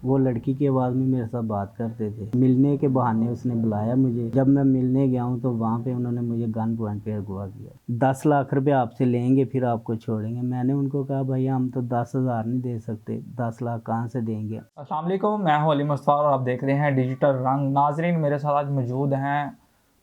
वो लड़की की आवाज़ में मेरे साथ बात करते थे। मिलने के बहाने उसने बुलाया मुझे। जब मैं मिलने गया हूँ तो वहाँ पे उन्होंने मुझे गन पॉइंट पे अगवा किया। 10 लाख रुपए आपसे लेंगे फिर आपको छोड़ेंगे। मैंने उनको कहा भैया हम तो 10,000 नहीं दे सकते, 10 लाख कहाँ से देंगे। अस्सलाम वालेकुम, मैं हूं अली मुस्तफ़ा और आप देख रहे हैं डिजिटल रंग। नाजरीन, मेरे साथ आज मौजूद हैं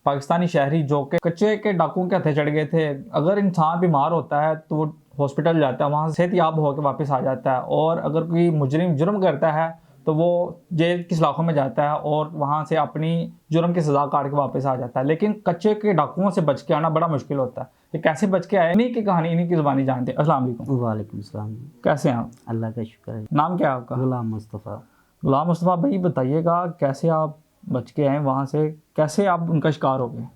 पाकिस्तानी शहरी जो कि कच्चे के डाकुओं के हथे चढ़ गए थे। अगर इंसान बीमार होता है तो वो हॉस्पिटल जाता है, वहाँ से सेहतयाब होकर वापस आ जाता है। और अगर कोई मुजरिम जुर्म करता है तो वो जेल की सलाखों में जाता है और वहाँ से अपनी जुर्म की सज़ा काट के वापस आ जाता है। लेकिन कच्चे के डाकुओं से बच के आना बड़ा मुश्किल होता है। ये कैसे बच के आए, इन्हीं की कहानी, इन्हीं की ज़ुबानी जानते हैं। अस्सलाम वालेकुम। वालेकुम सलाम। कैसे हैं आप? अल्लाह का शुक्र है। नाम क्या है आपका? गुलाम मुस्तफ़ा। गुलाम मुस्तफ़ा भाई, बताइएगा कैसे आप बच के आए वहाँ से, कैसे आप उनका शिकार हो गए?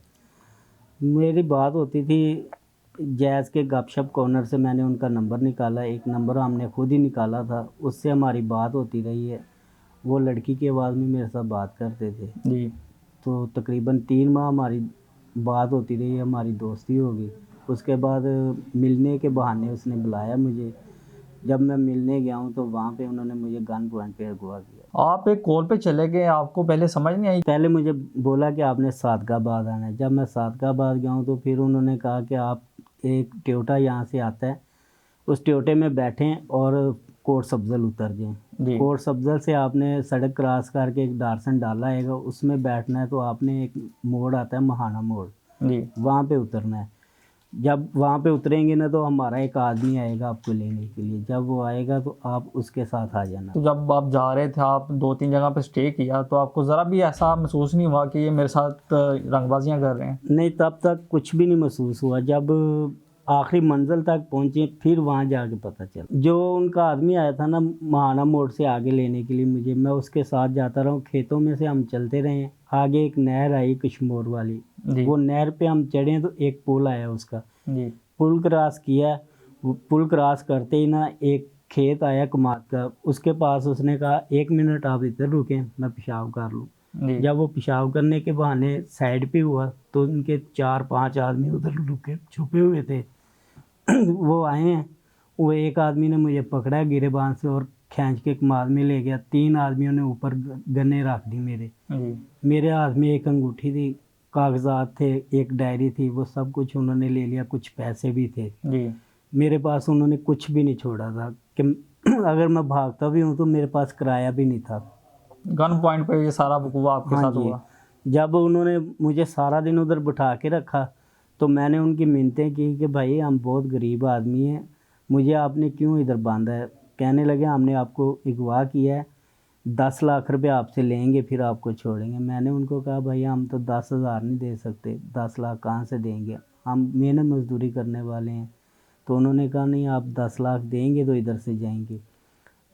मेरी बात होती थी जैज़ के गपशप कॉर्नर से, मैंने उनका नंबर निकाला। एक नंबर हमने खुद ही निकाला था, उससे हमारी बात होती रही है। वो लड़की की आवाज़ में मेरे साथ बात करते थे। जी। तो तकरीबन 3 माह हमारी बात होती रही, हमारी दोस्ती हो गई। उसके बाद मिलने के बहाने उसने बुलाया मुझे। जब मैं मिलने गया हूँ तो वहाँ पे उन्होंने मुझे गन पॉइंट पे अगवा किया। आप एक कॉल पे चले गए, आपको पहले समझ नहीं आई? पहले मुझे बोला कि आपने सादकाबाद आना है। जब मैं सादकाबाद गया हूँ तो फिर उन्होंने कहा कि आप एक टोयोटा यहाँ से आता है, उस टोयोटे में बैठें और कोट सब्ज़ल उतर जाएं। जी। कोट सब्ज़ल से आपने सड़क क्रॉस करके एक डारसन डाला है, उसमें बैठना है। तो आपने एक मोड़ आता है महाना मोड़, जी। वहाँ पे उतरना है। जब वहाँ पे उतरेंगे ना तो हमारा एक आदमी आएगा आपको लेने के लिए। जब वो आएगा तो आप उसके साथ आ जाना। तो जब आप जा रहे थे, आप 2-3 जगह पे स्टे किया, तो आपको ज़रा भी ऐसा महसूस नहीं हुआ कि ये मेरे साथ रंगबाजियाँ कर रहे हैं? नहीं, तब तक कुछ भी नहीं महसूस हुआ। जब आखिरी मंजिल तक पहुँचे फिर वहाँ जाके पता चला। जो उनका आदमी आया था ना महाना मोड़ से आगे लेने के लिए मुझे, मैं उसके साथ जाता रहा हूँ। खेतों में से हम चलते रहे हैं, आगे एक नहर आई कश्मोर वाली। जी। वो नहर पे हम चढ़े तो एक पुल आया उसका। जी। पुल क्रॉस किया। वो पुल क्रॉस करते ही ना एक खेत आया कमाद का, उसके पास उसने कहा 1 मिनट आप इधर रुकें, मैं पेशाब कर लूँ। जी। जब वो पेशाब करने के बहाने साइड पे हुआ तो उनके 4-5 आदमी उधर रुके छुपे हुए थे। वो आए हैं, वो एक आदमी ने मुझे पकड़ा गिरेबान से और खींच के कमाद में ले गया। 3 आदमियों ने ऊपर गन्ने रख दी मेरे। जी। मेरे हाथ में एक अंगूठी थी, कागजात थे, एक डायरी थी, वो सब कुछ उन्होंने ले लिया। कुछ पैसे भी थे जी। मेरे पास। उन्होंने कुछ भी नहीं छोड़ा था कि अगर मैं भागता भी हूँ तो मेरे पास किराया भी नहीं था। गन पॉइंट पे ये सारा वकूआ आपके हाँ साथ जी। हुआ? जब उन्होंने मुझे सारा दिन उधर बिठा के रखा तो मैंने उनकी मिन्नतें की कि भाई हम बहुत गरीब आदमी हैं, मुझे आपने क्यों इधर बांधा है। कहने लगे हमने आपको अगवा किया है, 10 लाख रुपए आपसे लेंगे फिर आपको छोड़ेंगे। मैंने उनको कहा भैया हम तो 10,000 नहीं दे सकते, 10 लाख कहाँ से देंगे, हम मेहनत मजदूरी करने वाले हैं। तो उन्होंने कहा नहीं आप 10 लाख देंगे तो इधर से जाएंगे।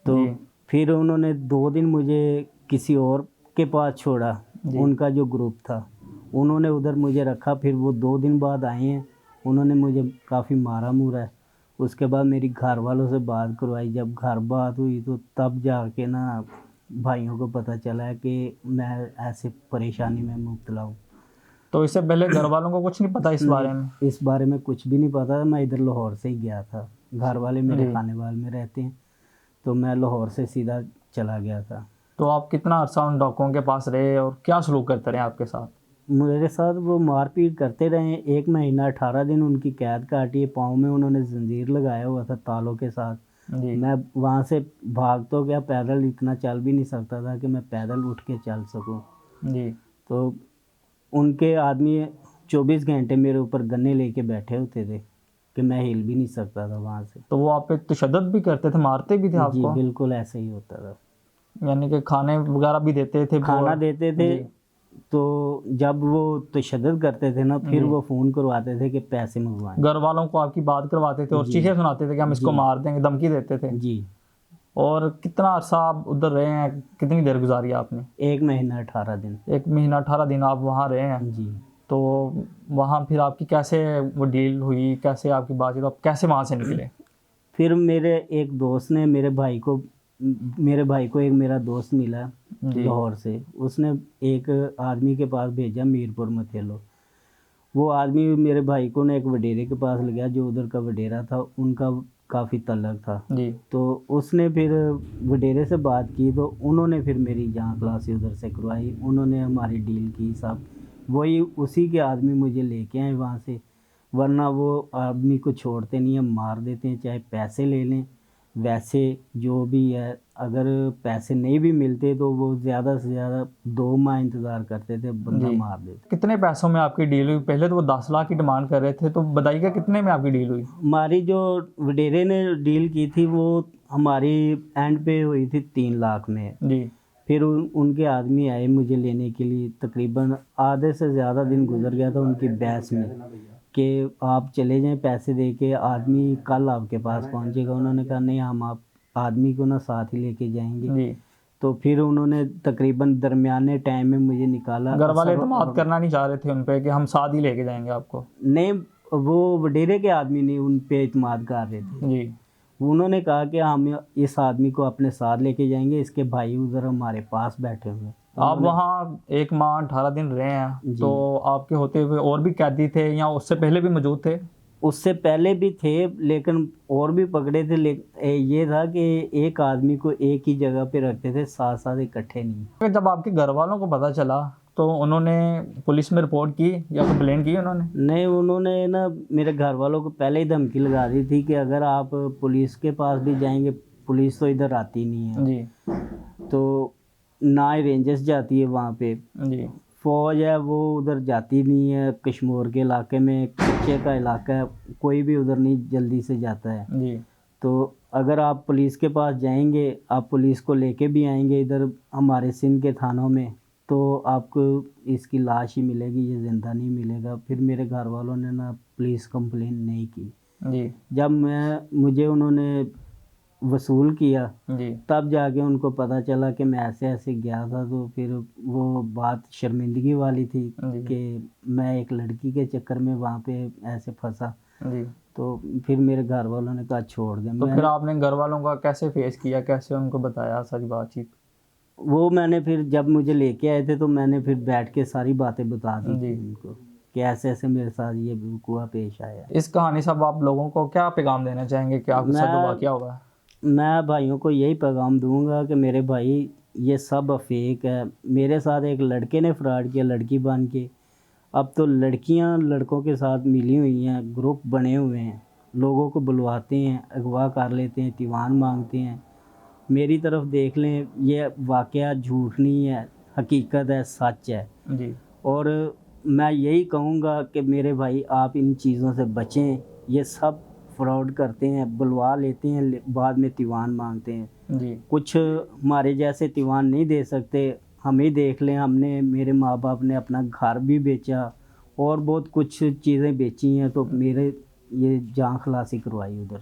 तो जी। फिर उन्होंने 2 दिन मुझे किसी और के पास छोड़ा। जी। उनका जो ग्रुप था उन्होंने उधर मुझे रखा। फिर वो 2 दिन बाद आए हैं, उन्होंने मुझे काफ़ी मारा मुरा है। उसके बाद मेरी घर वालों से बात करवाई। जब घर बात हुई तो तब जाके ना भाइयों को पता चला है कि मैं ऐसे परेशानी में मुब्तला हूँ। तो इससे पहले घर वालों को कुछ नहीं पता इस नहीं, बारे में? इस बारे में कुछ भी नहीं पता। मैं इधर लाहौर से ही गया था, घर वाले मेरे जी। खानेवाल में रहते हैं, तो मैं लाहौर से सीधा चला गया था। तो आप कितना अरसा उन डाकुओं के पास रहे और क्या सलूक करते रहे आपके साथ? मेरे साथ वो मारपीट करते रहे। 1 महीना 18 दिन उनकी कैद काटी। पाँव में उन्होंने जंजीर लगाया हुआ था तालों के साथ। जी। मैं वहाँ से भाग तो गया, पैदल इतना चल भी नहीं सकता था कि मैं पैदल उठ के चल सकूँ। जी। तो उनके आदमी 24 घंटे मेरे ऊपर गन्ने लेके बैठे होते थे कि मैं हिल भी नहीं सकता था वहाँ से। तो वो आप पे तशद्दुद भी करते थे, मारते भी थे जी आपको? बिल्कुल ऐसे ही होता था। यानी कि खाने वगैरह भी देते थे खाना और? देते थे। जी। तो जब वो तशद्दुद करते थे ना फिर जी। वो फ़ोन करवाते थे कि पैसे मंगवाएं। घर वालों को आपकी बात करवाते थे और जी चीखें सुनाते थे कि हम इसको जी मार देंगे, धमकी देते थे? जी। और कितना अरसा आप उधर रहे हैं, कितनी देर गुजारी आपने? 1 महीना 18 दिन। 1 महीना 18 दिन आप वहाँ रहे हैं। जी। तो वहाँ फिर आपकी कैसे वो डील हुई, कैसे आपकी बातचीत, आप कैसे वहाँ से निकले? फिर मेरे एक दोस्त ने मेरे भाई को एक मेरा दोस्त मिला जी। लाहौर से। उसने एक आदमी के पास भेजा मीरपुर मथेलो। वो आदमी मेरे भाई को ना एक वडेरे के पास ले गया जो उधर का वडेरा था। उनका काफ़ी तल्लक था। जी तो उसने फिर वडेरे से बात की, तो उन्होंने फिर मेरी जान खलासी उधर से करवाई, उन्होंने हमारी डील की सब। वही उसी के आदमी मुझे लेके आए वहाँ से, वरना वो आदमी को छोड़ते नहीं हैं, मार देते हैं, चाहे पैसे ले लें। वैसे जो भी है, अगर पैसे नहीं भी मिलते तो वो ज़्यादा से ज़्यादा 2 माह इंतज़ार करते थे, बंदा जी। मार देते। कितने पैसों में आपकी डील हुई? पहले तो वो 10 लाख की डिमांड कर रहे थे, तो बताइएगा कितने में आपकी डील हुई? हमारी जो वडेरे ने डील की थी वो हमारी एंड पे हुई थी 3 लाख में। जी फिर उनके आदमी आए मुझे लेने के लिए, तकरीबन आधे से ज़्यादा दिन गुजर गया था उनकी बहस में कि आप चले जाएं पैसे दे के, आदमी कल आपके पास पहुंचेगा। उन्होंने कहा नहीं, हम आप आदमी को ना साथ ही लेके जाएंगे। जी। तो फिर उन्होंने तकरीबन दरमियाने टाइम में मुझे निकाला। घर वाले असर एतमाद करना नहीं चाह रहे थे उन पे कि हम साथ ही लेके जाएंगे आपको? नहीं, वो वडेरे के आदमी नहीं उन पे इत्मीनान कर रहे थे। जी उन्होंने कहा कि हम इस आदमी को अपने साथ लेके जाएंगे, इसके भाई उधर हमारे पास बैठे हुए हैं। आप वहाँ 1 माह 18 दिन रहे हैं, जी। तो आपके होते हुए और भी कैदी थे या उससे पहले भी मौजूद थे? उससे पहले भी थे, लेकिन और भी पकड़े थे। ये था कि एक आदमी को एक ही जगह पे रखते थे, साथ साथ इकट्ठे नहीं। जब आपके घर वालों को पता चला तो उन्होंने पुलिस में रिपोर्ट की या कंप्लेन की उन्होंने? नहीं, उन्होंने ना मेरे घर वालों को पहले ही धमकी लगा दी थी कि अगर आप पुलिस के पास भी जाएंगे, पुलिस तो इधर आती नहीं है, जी तो ना ही रेंजर्स जाती है वहाँ पे, जी फौज है वो उधर जाती नहीं है। कश्मीर के इलाके में कच्चे का इलाका है, कोई भी उधर नहीं जल्दी से जाता है। जी तो अगर आप पुलिस के पास जाएंगे, आप पुलिस को लेके भी आएंगे इधर हमारे सिंध के थानों में, तो आपको इसकी लाश ही मिलेगी, ये ज़िंदा नहीं मिलेगा। फिर मेरे घर वालों ने ना पुलिस कंप्लेन नहीं की। जी जब मुझे उन्होंने वसूल किया, जी तब जाके उनको पता चला कि मैं ऐसे ऐसे गया था। तो फिर वो बात शर्मिंदगी वाली थी जी कि मैं एक लड़की के चक्कर में वहाँ पे ऐसे फंसा। जी। तो फिर मेरे घर वालों ने कहा छोड़ दे। तो फिर आपने घर वालों का कैसे फेस किया, कैसे उनको बताया सारी बातचीत? मैंने फिर जब मुझे लेके आए थे तो मैंने फिर बैठ के सारी बातें बता दी जी। थी उनको कि ऐसे ऐसे मेरे साथ ये वक़ूआ पेश आया। इस कहानी से अब आप लोगों को क्या पैगाम देना चाहेंगे, क्या आपके साथ जो मैं वाकया होगा? मैं भाइयों को यही पैगाम दूंगा कि मेरे भाई, ये सब फेक है। मेरे साथ एक लड़के ने फ्रॉड किया लड़की बन के, अब तो लड़कियां लड़कों के साथ मिली हुई हैं, ग्रुप बने हुए हैं, लोगों को बुलवाते हैं, अगवा कर लेते हैं, दीवान मांगते हैं। मेरी तरफ देख लें, ये वाकया झूठ नहीं है, हकीकत है, सच है। जी और मैं यही कहूँगा कि मेरे भाई आप इन चीज़ों से बचें। ये सब फ्रॉड करते हैं, बुलवा लेते हैं, बाद में दीवान मांगते हैं। जी कुछ हमारे जैसे दीवान नहीं दे सकते। हम ही देख लें, हमने, मेरे माँ बाप ने अपना घर भी बेचा और बहुत कुछ चीज़ें बेची हैं, तो मेरे ये जान खलासी करवाई उधर।